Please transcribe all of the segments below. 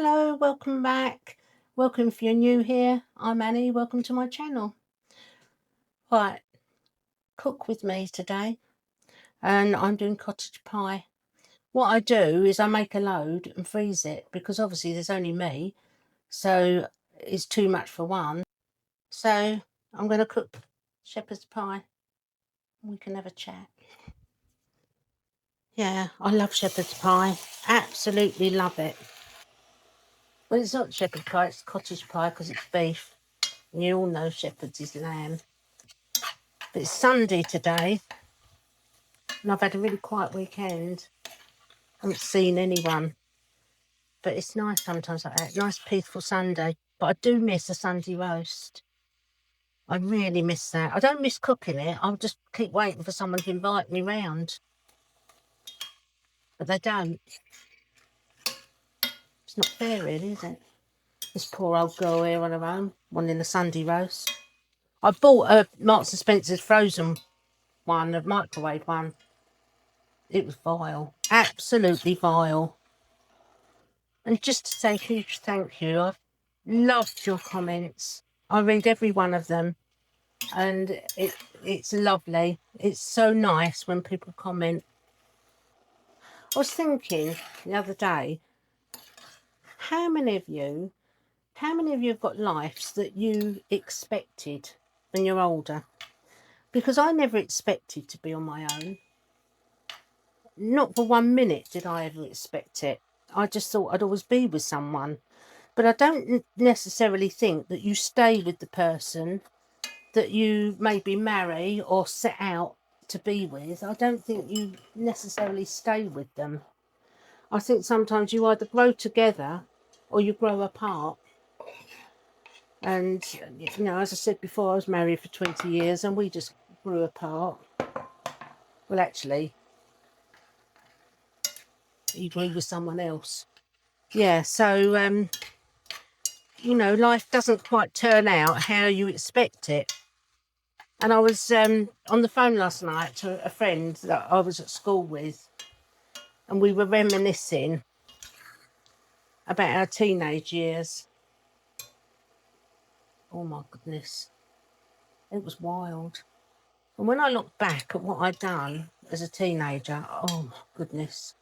Hello, welcome back. Welcome if you're new here. I'm Annie. Welcome to my channel. Right, cook with me today, and I'm doing cottage pie. What I do is I make a load and freeze it because obviously there's only me, so it's too much for one. So I'm going to cook shepherd's pie. We can have a chat. Yeah, I love shepherd's pie. Absolutely love it. Well, it's not shepherd's pie, it's cottage pie because it's beef. And you all know shepherd's is lamb. But it's Sunday today, and I've had a really quiet weekend. I haven't seen anyone. But it's nice sometimes like that. Nice, peaceful Sunday. But I do miss a Sunday roast. I really miss that. I don't miss cooking it. I'll just keep waiting for someone to invite me round. But they don't. It's not fair, really, is it? This poor old girl here on her own, wanting a Sunday roast. I bought a Marks and Spencer's frozen one, a microwave one. It was vile. Absolutely vile. And just to say a huge thank you. I've loved your comments. I read every one of them, and it's lovely. It's so nice when people comment. I was thinking the other day, how many of you have got lives that you expected when you're older? Because I never expected to be on my own. Not for 1 minute did I ever expect it. I just thought I'd always be with someone. But I don't necessarily think that you stay with the person that you maybe marry or set out to be with. I don't think you necessarily stay with them. I think sometimes you either grow together or you grow apart. And, you know, as I said before, I was married for 20 years and we just grew apart. Well, actually, you grew with someone else. Yeah, so, you know, life doesn't quite turn out how you expect it. And I was on the phone last night to a friend that I was at school with, and we were reminiscing about our teenage years. Oh my goodness, it was wild. And when I look back at what I'd done as a teenager, oh my goodness,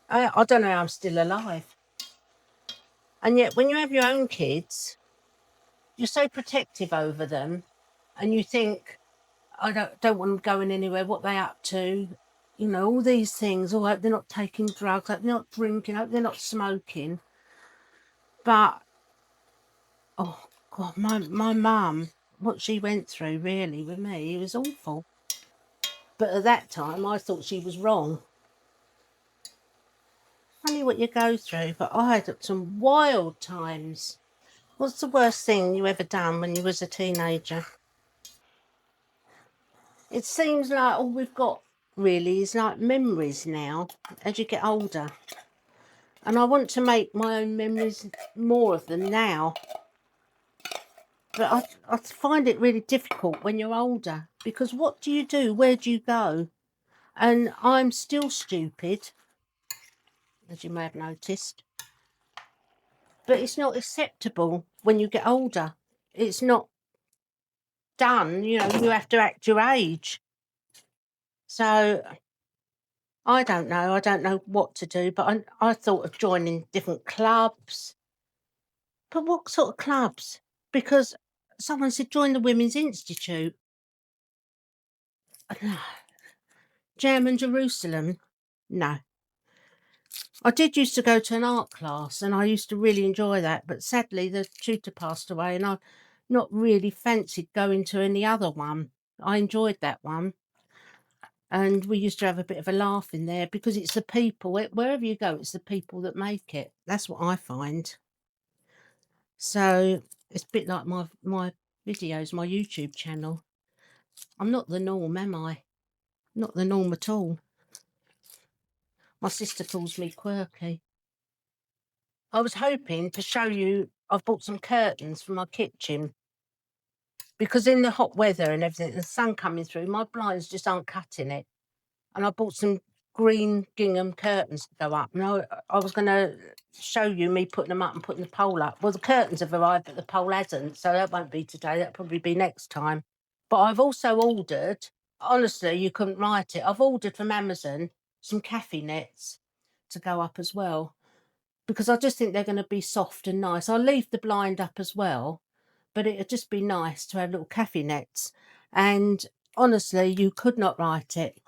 I don't know how I'm still alive. And yet when you have your own kids, you're so protective over them, and you think, I don't want them going anywhere, what they up to, you know, all these things. Oh, I hope they're not taking drugs, I hope they're not drinking, I hope they're not smoking. But, oh God, my mum, what she went through really with me, it was awful. But at that time, I thought she was wrong. Funny what you go through, but I had some wild times. What's the worst thing you ever done when you was a teenager? It seems like all we've got really is like memories now as you get older. And I want to make my own memories, more of them now. But I find it really difficult when you're older, because what do you do? Where do you go? And I'm still stupid, as you may have noticed. But it's not acceptable when you get older. It's not done, you know, you have to act your age. So I don't know what to do, but I thought of joining different clubs. But what sort of clubs? Because someone said join the Women's Institute. Jam and Jerusalem? No. I did used to go to an art class and I used to really enjoy that, but sadly the tutor passed away and I've not really fancied going to any other one. I enjoyed that one. And we used to have a bit of a laugh in there because it's the people, wherever you go, it's the people that make it. That's what I find. So it's a bit like my videos, my YouTube channel. I'm not the norm, am I? Not the norm at all. My sister calls me quirky. I was hoping to show you, I've bought some curtains for my kitchen because in the hot weather and everything, the sun coming through, my blinds just aren't cutting it. And I bought some green gingham curtains to go up. And I was going to show you me putting them up and putting the pole up. Well, the curtains have arrived, but the pole hasn't, so that won't be today. That'll probably be next time. But I've also ordered, honestly, you couldn't write it. I've ordered from Amazon some cafe nets to go up as well, because I just think they're going to be soft and nice. I'll leave the blind up as well, but it'd just be nice to have little cafe nets. And honestly, you could not write it.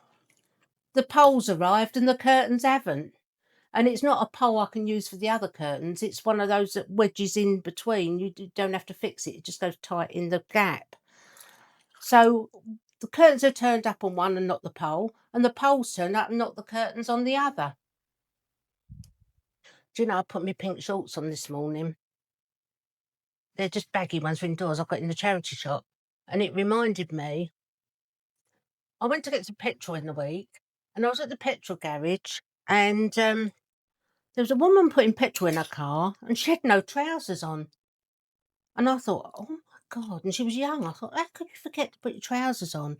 The pole's arrived and the curtains haven't. And it's not a pole I can use for the other curtains. It's one of those that wedges in between. You don't have to fix it. It just goes tight in the gap. So the curtains are turned up on one and not the pole, and the pole's turned up and not the curtains on the other. Do you know, I put my pink shorts on this morning. They're just baggy ones for indoors I got in the charity shop. And it reminded me, I went to get some petrol in the week, and I was at the petrol garage, and there was a woman putting petrol in her car, and she had no trousers on. And I thought, oh my God. And she was young. I thought, how could you forget to put your trousers on?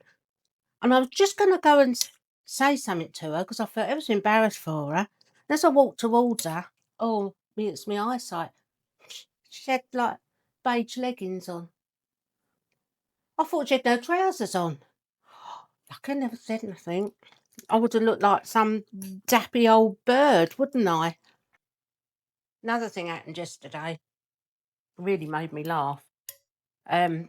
And I was just going to go and say something to her because I felt ever so embarrassed for her. And as I walked towards her, oh, it's my eyesight. She had like beige leggings on. I thought she had no trousers on. Lucky I never said anything. I would have looked like some dappy old bird, wouldn't I? Another thing happened yesterday. Really made me laugh. I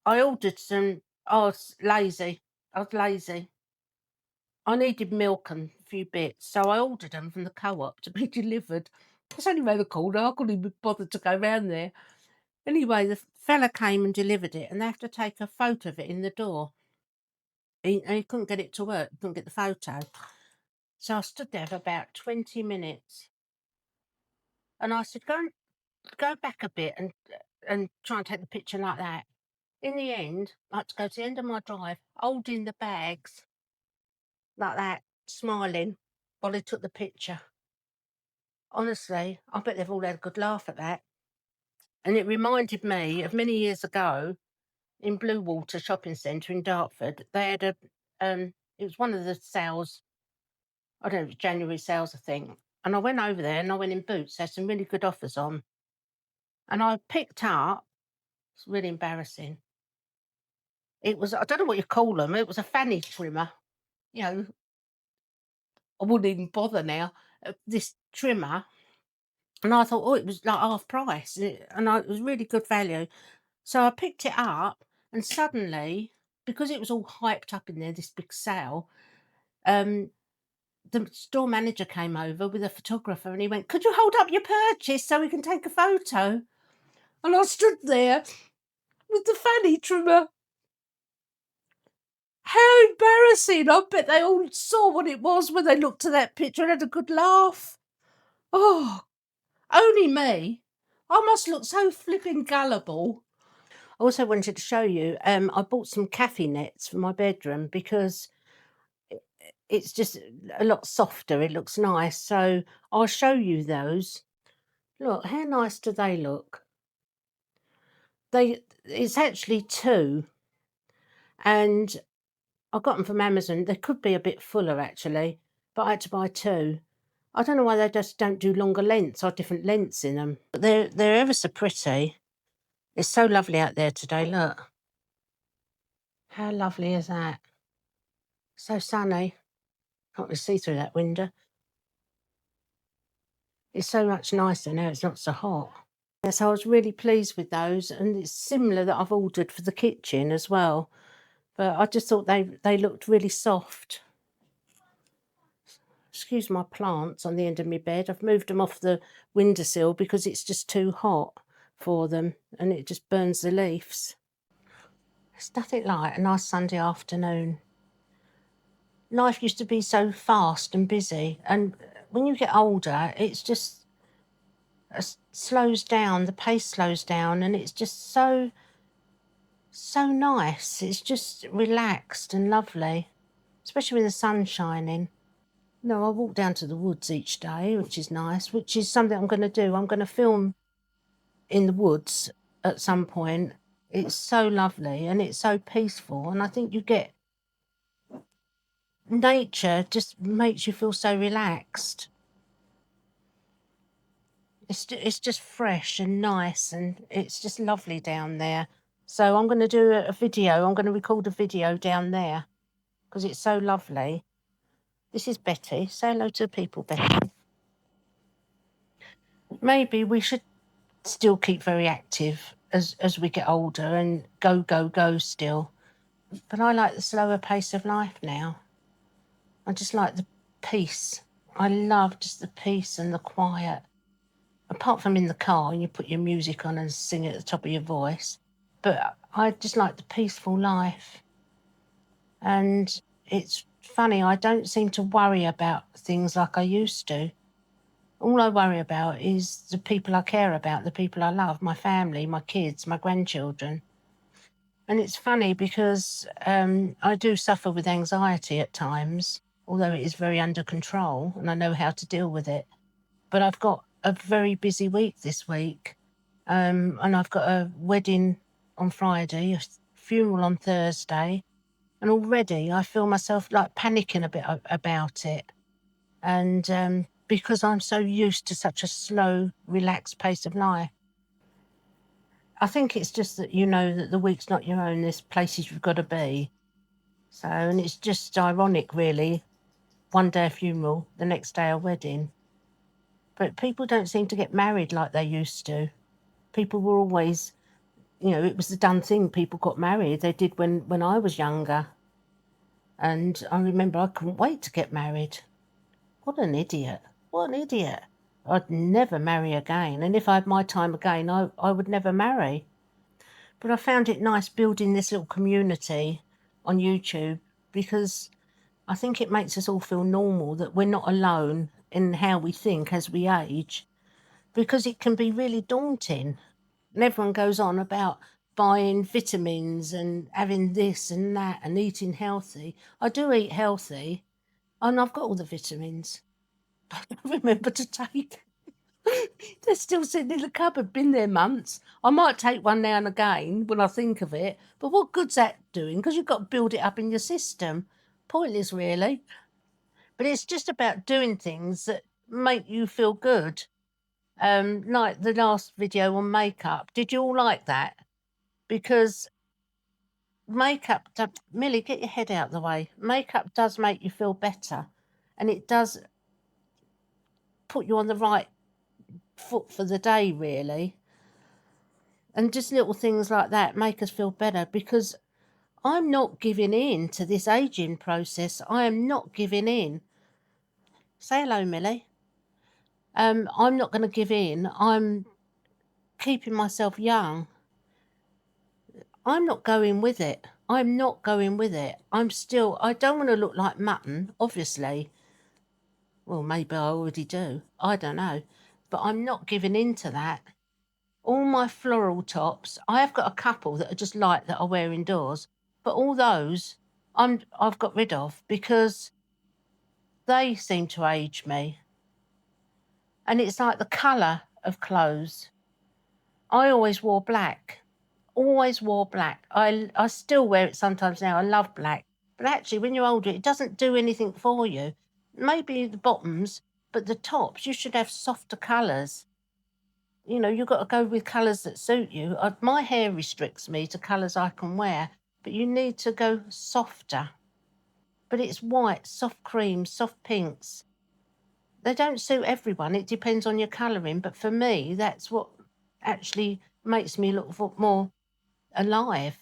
ordered some. I was lazy. I needed milk and a few bits, so I ordered them from the co-op to be delivered. It's only round the corner. I couldn't even bother to go round there. Anyway, the fella came and delivered it, and they have to take a photo of it in the door. He couldn't get it to work. He couldn't get the photo. So I stood there for about 20 minutes, and I said, "Go back a bit and try and take the picture like that." In the end, I had to go to the end of my drive, holding the bags like that, smiling while he took the picture. Honestly, I bet they've all had a good laugh at that. And it reminded me of many years ago in Blue Water Shopping Centre in Dartford. They had it was one of the sales, I don't know, it was January sales, I think. And I went over there and I went in Boots, they had some really good offers on. And I picked up, it's really embarrassing. It was, I don't know what you call them, it was a fanny trimmer. You know, I wouldn't even bother now. This trimmer. And I thought, oh, it was like half price. It was really good value. So I picked it up, and suddenly, because it was all hyped up in there, this big sale, um, the store manager came over with a photographer and he went, "Could you hold up your purchase so we can take a photo?" And I stood there with the fanny trimmer. How embarrassing. I bet they all saw what it was when they looked at that picture and had a good laugh. Oh, only me. I must look so flipping gullible. I also wanted to show you, I bought some cafe nets for my bedroom because it's just a lot softer. It looks nice. So I'll show you those. Look, how nice do they look? It's actually two, and I got them from Amazon. They could be a bit fuller actually, but I had to buy two. I don't know why they just don't do longer lengths or different lengths in them. But they're ever so pretty. It's so lovely out there today. Look, how lovely is that? So sunny. Can't really see through that window. It's so much nicer now, it's not so hot. Yes, I was really pleased with those, and it's similar that I've ordered for the kitchen as well. But I just thought they looked really soft. Excuse my plants on the end of my bed. I've moved them off the windowsill because it's just too hot for them, and it just burns the leaves. It's nothing like a nice Sunday afternoon. Life used to be so fast and busy, and when you get older, it's just slows down, the pace slows down, and it's just so nice. It's just relaxed and lovely, especially with the sun shining. No, I walk down to the woods each day, which is nice, which is something I'm going to do. I'm going to film in the woods at some point. It's so lovely and it's so peaceful, and I think you get nature just makes you feel so relaxed. It's just fresh and nice, and it's just lovely down there. So I'm going to do a video. I'm going to record a video down there because it's so lovely. This is Betty. Say hello to the people, Betty. Maybe we should still keep very active as we get older and go still. But I like the slower pace of life now. I just like the peace. I love just the peace and the quiet. Apart from in the car and you put your music on and sing at the top of your voice. But I just like the peaceful life. And it's funny, I don't seem to worry about things like I used to. All I worry about is the people I care about, the people I love, my family, my kids, my grandchildren. And it's funny because I do suffer with anxiety at times, although it is very under control and I know how to deal with it. But I've got a very busy week this week. And I've got a wedding on Friday, a funeral on Thursday. And already I feel myself like panicking a bit about it. And because I'm so used to such a slow, relaxed pace of life. I think it's just that you know that the week's not your own, there's places you've got to be. So, and it's just ironic, really. One day a funeral, the next day a wedding. But people don't seem to get married like they used to. People were always, you know, it was the done thing. People got married. They did when I was younger. And I remember I couldn't wait to get married. What an idiot. What an idiot. I'd never marry again. And if I had my time again, I would never marry. But I found it nice building this little community on YouTube because I think it makes us all feel normal, that we're not alone in how we think as we age, because it can be really daunting. And everyone goes on about buying vitamins and having this and that and eating healthy. I do eat healthy and I've got all the vitamins. I don't remember to take. They're still sitting in the cupboard, been there months. I might take one now and again when I think of it, but what good's that doing? Because you've got to build it up in your system. Pointless, really. But it's just about doing things that make you feel good. Like the last video on makeup. Did you all like that? Because makeup, Millie, get your head out of the way. Makeup does make you feel better, and it does put you on the right foot for the day, really. And just little things like that make us feel better, because I'm not giving in to this aging process. I am not giving in. Say hello, Millie. I'm not going to give in. I'm keeping myself young. I'm not going with it. I'm not going with it. I don't want to look like mutton, obviously. Well, maybe I already do. I don't know. But I'm not giving in to that. All my floral tops, I have got a couple that are just light that I wear indoors, but all those I've got rid of because they seem to age me. And it's like the colour of clothes. I always wore black. Always wore black. I still wear it sometimes now. I love black. But actually, when you're older, it doesn't do anything for you. Maybe the bottoms, but the tops, you should have softer colours. You know, you've got to go with colours that suit you. My hair restricts me to colours I can wear, but you need to go softer. But it's white, soft creams, soft pinks. They don't suit everyone. It depends on your colouring. But for me, that's what actually makes me look more alive.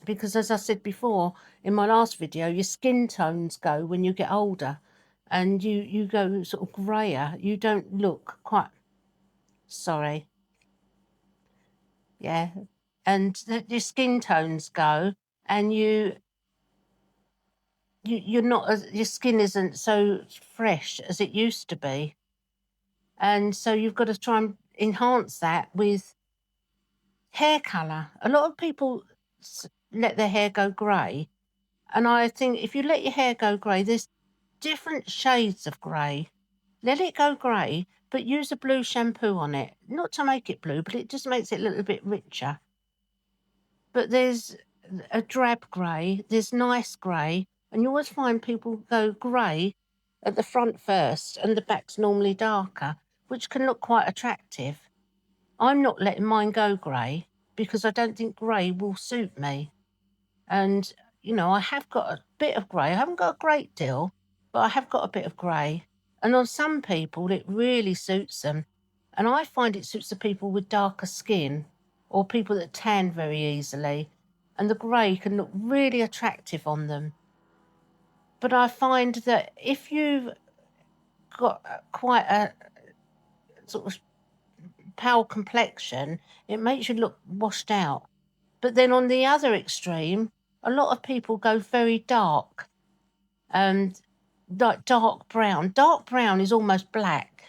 Because as I said before in my last video, your skin tones go when you get older and you go sort of greyer. You don't look quite... Sorry. Yeah. And your skin tones go and you're not as... Your skin isn't so fresh as it used to be. And so you've got to try and enhance that with hair colour. A lot of people let their hair go grey. And I think if you let your hair go grey, there's different shades of grey. Let it go grey, but use a blue shampoo on it. Not to make it blue, but it just makes it a little bit richer. But there's a drab grey, there's nice grey, and you always find people go grey at the front first and the back's normally darker. which can look quite attractive. I'm not letting mine go grey because I don't think grey will suit me. And, you know, I have got a bit of grey. I haven't got a great deal, but I have got a bit of grey. And on some people, it really suits them. And I find it suits the people with darker skin or people that tan very easily. And the grey can look really attractive on them. But I find that if you've got quite a sort of pale complexion, it makes you look washed out. But then on the other extreme, a lot of people go very dark, like dark brown. Dark brown is almost black.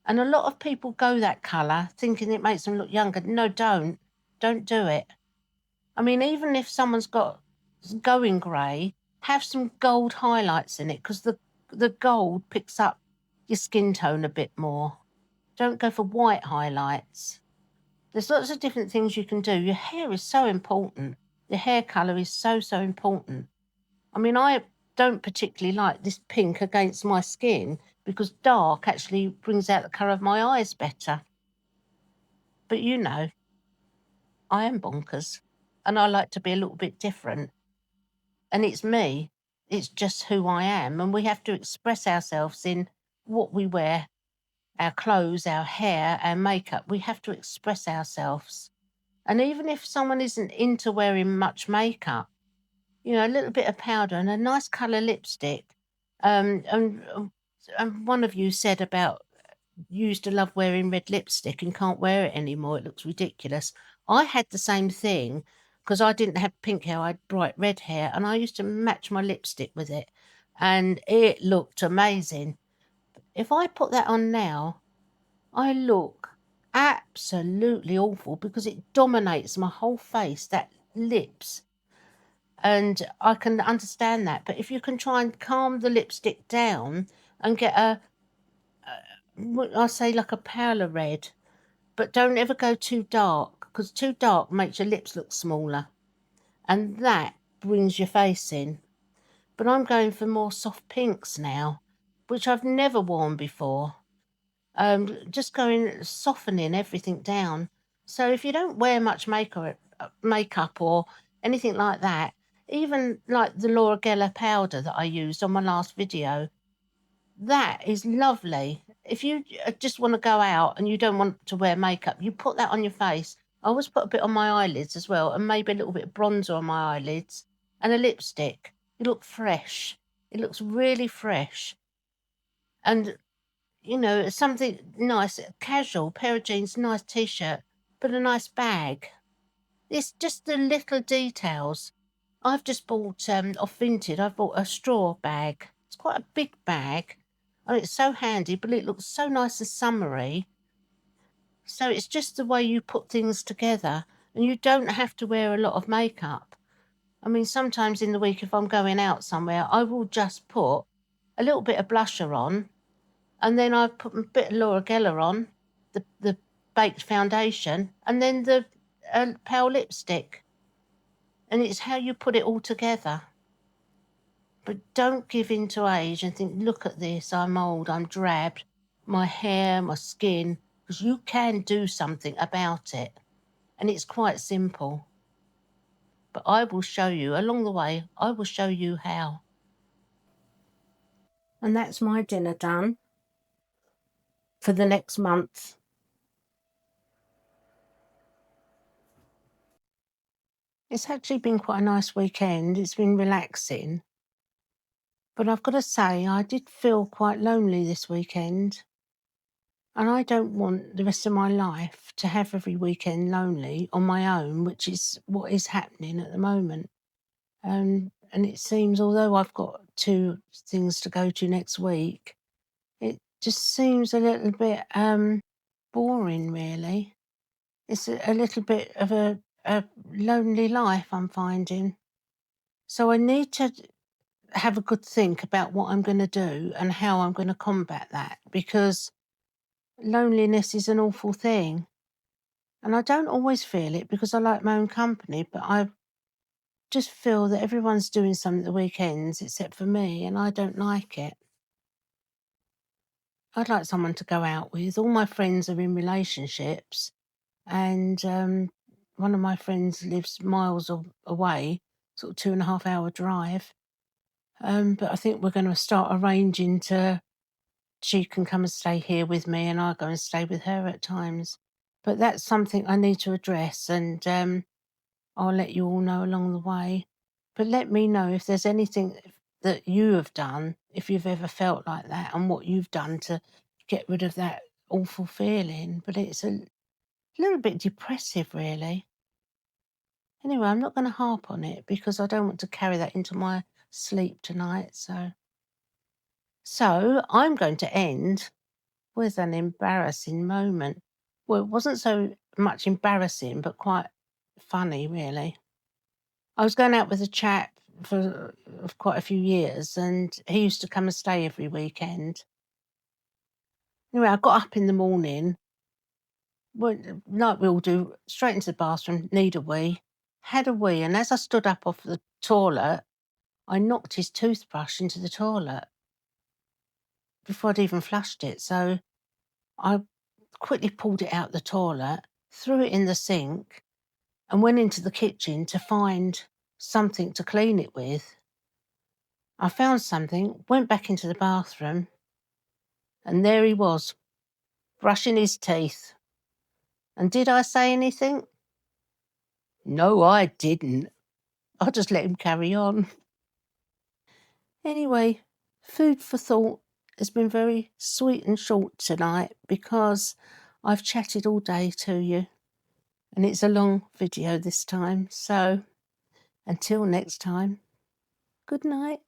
And a lot of people go that colour thinking it makes them look younger. No, don't. Don't do it. I mean, even if someone's got going grey, have some gold highlights in it because the gold picks up your skin tone a bit more. Don't go for white highlights. There's lots of different things you can do. Your hair is so important. Your hair colour is so, so important. I mean, I don't particularly like this pink against my skin because dark actually brings out the colour of my eyes better. But you know, I am bonkers and I like to be a little bit different. And it's me. It's just who I am. And we have to express ourselves in what we wear, our clothes, our hair, our makeup. We have to express ourselves. And even if someone isn't into wearing much makeup, you know, a little bit of powder and a nice colour lipstick. And one of you said about you used to love wearing red lipstick and can't wear it anymore. It looks ridiculous. I had the same thing because I didn't have pink hair. I had bright red hair and I used to match my lipstick with it and it looked amazing. If I put that on now, I look absolutely awful because it dominates my whole face, that lips. And I can understand that. But if you can try and calm the lipstick down and get I say like a paler red, but don't ever go too dark because too dark makes your lips look smaller and that brings your face in. But I'm going for more soft pinks now, which I've never worn before. Just going softening everything down. So if you don't wear much makeup or anything like that, even like the Laura Geller powder that I used on my last video, that is lovely. If you just want to go out and you don't want to wear makeup, you put that on your face. I always put a bit on my eyelids as well, and maybe a little bit of bronzer on my eyelids and a lipstick. You look fresh. It looks really fresh. And you know, something nice, casual, pair of jeans, nice t-shirt, but a nice bag. It's just the little details. I've just bought off Vinted. I've bought a straw bag. It's quite a big bag, and it's so handy. But it looks so nice and summery. So it's just the way you put things together, and you don't have to wear a lot of makeup. I mean, sometimes in the week, if I'm going out somewhere, I will just put a little bit of blusher on, and then I put a bit of Laura Geller on, the baked foundation, and then the pale lipstick. And it's how you put it all together. But don't give in to age and think, look at this, I'm old, I'm drab, my hair, my skin, because you can do something about it. And it's quite simple. But I will show you, along the way, I will show you how. And that's my dinner done for the next month. It's actually been quite a nice weekend. It's been relaxing. But I've got to say, I did feel quite lonely this weekend. And I don't want the rest of my life to have every weekend lonely on my own, which is what is happening at the moment. And it seems, although I've got 2 things to go to next week, it just seems a little bit boring, really. It's a little bit of a lonely life I'm finding. So I need to have a good think about what I'm going to do and how I'm going to combat that, because loneliness is an awful thing. And I don't always feel it because I like my own company, but I just feel that everyone's doing something at the weekends except for me, and I don't like it. I'd like someone to go out with. All my friends are in relationships, and one of my friends lives miles away, sort of 2.5 hour drive. But I think we're going to start arranging she can come and stay here with me, and I go and stay with her at times. But that's something I need to address, and I'll let you all know along the way. But let me know if there's anything that you have done, if you've ever felt like that, and what you've done to get rid of that awful feeling. But it's a little bit depressive, really. Anyway, I'm not going to harp on it because I don't want to carry that into my sleep tonight. So I'm going to end with an embarrassing moment. Well, it wasn't so much embarrassing, but quite funny, really. I was going out with a chap for quite a few years, and he used to come and stay every weekend. Anyway, I got up in the morning, went, like we all do, straight into the bathroom, need a wee, had a wee, and as I stood up off the toilet, I knocked his toothbrush into the toilet before I'd even flushed it. So I quickly pulled it out the toilet, threw it in the sink, and went into the kitchen to find something to clean it with. I found something, went back into the bathroom, and there he was, brushing his teeth. And did I say anything? No, I didn't. I just let him carry on. Anyway, food for thought has been very sweet and short tonight because I've chatted all day to you, and it's a long video this time. So until next time, good night.